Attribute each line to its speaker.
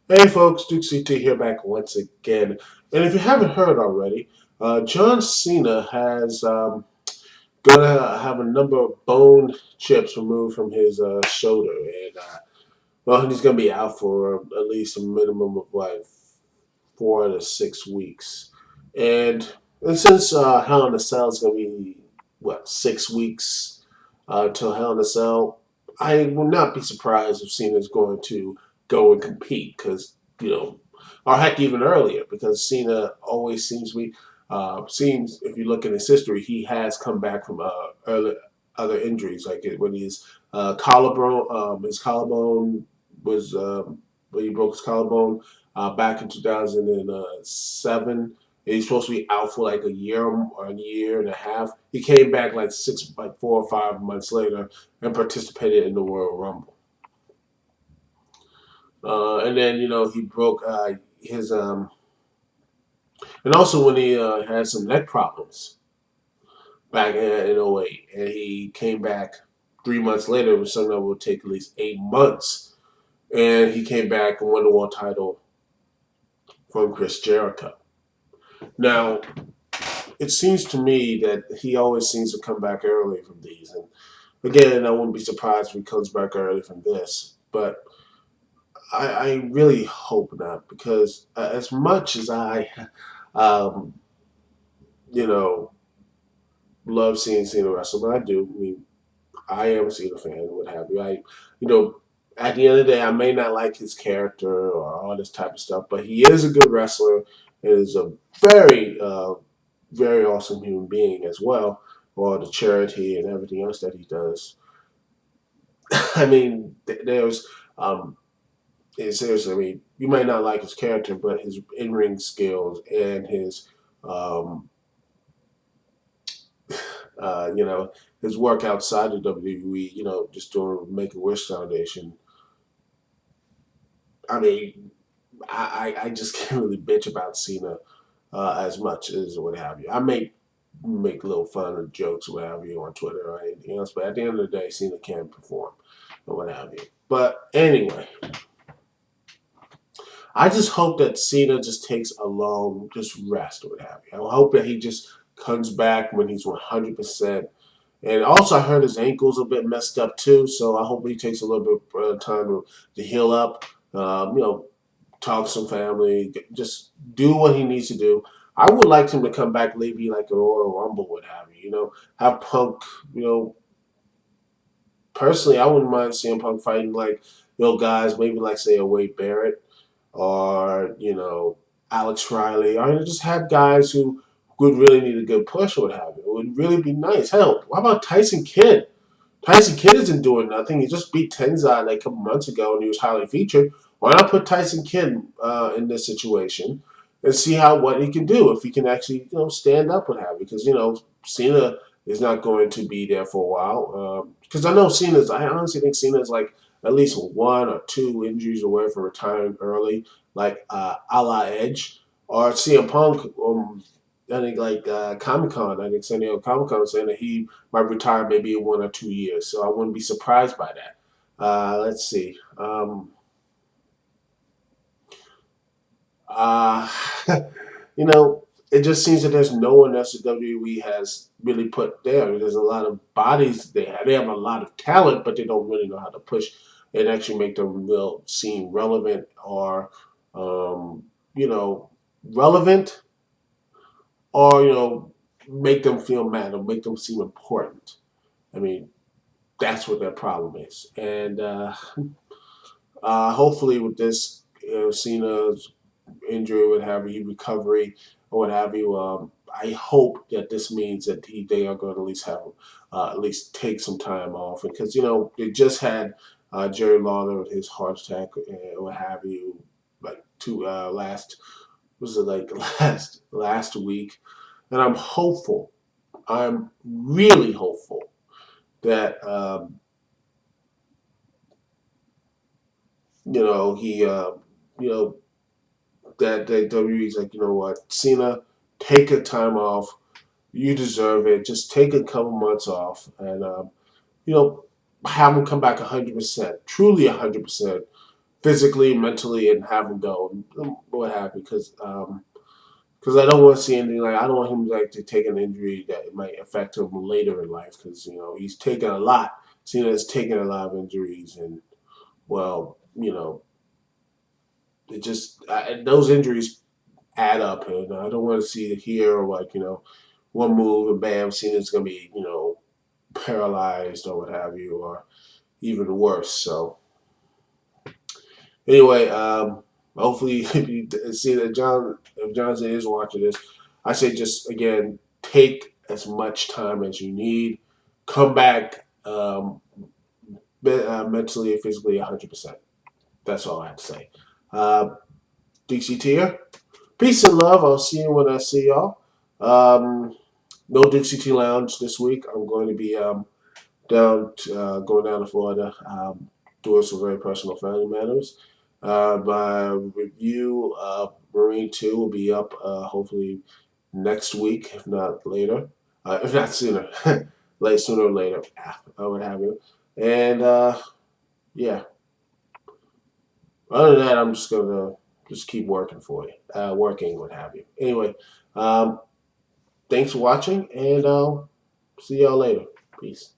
Speaker 1: Hey folks, Duke CT here back once again. And if you haven't heard already, John Cena has gonna have a number of bone chips removed from his shoulder, and well, he's gonna be out for at least a minimum of like 4 to 6 weeks. And since Hell in a Cell is gonna be what 6 weeks till Hell in a Cell, I will not be surprised if Cena's going to go and compete because or heck, even earlier because Cena always seems to be seems if you look at his history, he has come back from early other injuries like when his collarbone was when he broke his collarbone back in 2007. He's supposed to be out for like a year or a year and a half. He came back like 4 or 5 months later and participated in the Royal Rumble. And then he broke his and also when he had some neck problems back in '08, and he came back 3 months later with something that would take at least 8 months, and he came back and won the world title from Chris Jericho. Now, it seems to me that he always seems to come back early from these. And again, I wouldn't be surprised if he comes back early from this. But I really hope not, because as much as um, you know, love seeing Cena wrestle, but I do. I mean, I am a Cena fan, what have you. You know, at the end of the day, I may not like his character or all this type of stuff, but he is a good wrestler and is a very very awesome human being as well, for the charity and everything else that he does. I mean, there's seriously, I mean, you might not like his character, but his in ring skills and his, um, you know, his work outside of WWE, just doing Make a Wish Foundation. I mean, I just can't really bitch about Cena as much as what have you. I may make a little fun or jokes or what have you on Twitter or anything else, but at the end of the day, Cena can perform or what have you. But anyway, I just hope that Cena just takes a long just rest or what have you. I hope that he just comes back when he's 100%. And also, I heard his ankle's a bit messed up too, so I hope he takes a little bit of time to heal up. Talk to some family, just do what he needs to do. I would like him to come back, maybe like a Royal Rumble, what have you. Have Punk. Personally, I wouldn't mind seeing Punk fighting like guys, maybe like say a Wade Barrett or Alex Riley, or just have guys who would really need a good push or what have you. It would really be nice. Hell, how about Tyson Kidd? Tyson Kidd isn't doing nothing. He just beat Tenzan like a couple months ago, and he was highly featured. Why not put Tyson Kidd in this situation and see what he can do if he can actually stand up and have it? Because Cena is not going to be there for a while. Because I honestly think Cena is like at least 1 or 2 injuries away from retiring early, like a la Edge or CM Punk. I think like Comic Con, I think San Diego Comic Con saying that he might retire maybe in 1 or 2 years. So I wouldn't be surprised by that. Let's see. Uh, it just seems that there's no one else that WWE has really put there. There's a lot of bodies they have. They have a lot of talent, but they don't really know how to push and actually make them real seem relevant or, um, you know, relevant or make them feel mad or make them seem important. I mean, that's what their problem is. And hopefully, with this Cena's injury, what have you, recovery, or what have you, I hope that this means that they are going to at least have at least take some time off, because they just had Jerry Lawler with his heart attack and what have you, like two last was it like last week, and I'm hopeful. I'm really hopeful that he that WWE's like, what, Cena, take a time off. You deserve it. Just take a couple months off and you know have him come back 100%, truly 100%, physically, mentally, and have him go and what have you. Because I don't want to see anything like I don't want him like to take an injury that might affect him later in life. Because he's taken a lot. Cena has taken a lot of injuries, and well, it just those injuries add up, and I don't want to see it here or like one move and bam, Cena's gonna be paralyzed or what have you, or even worse. So anyway, hopefully if you see that if Johnson is watching this, I say just again take as much time as you need, come back mentally and physically 100%. That's all I have to say. Uh, DCT here. Peace and love. I'll see you when I see y'all. No Dixie T Lounge this week. I'm going to be going down to Florida, doing some very personal family matters. My review of Marine 2 will be up hopefully next week, if not later, if not sooner, sooner or later, what have you. And yeah, other than that, I'm just gonna just keep working for you, working, what have you. Anyway, um, thanks for watching, and see y'all later. Peace.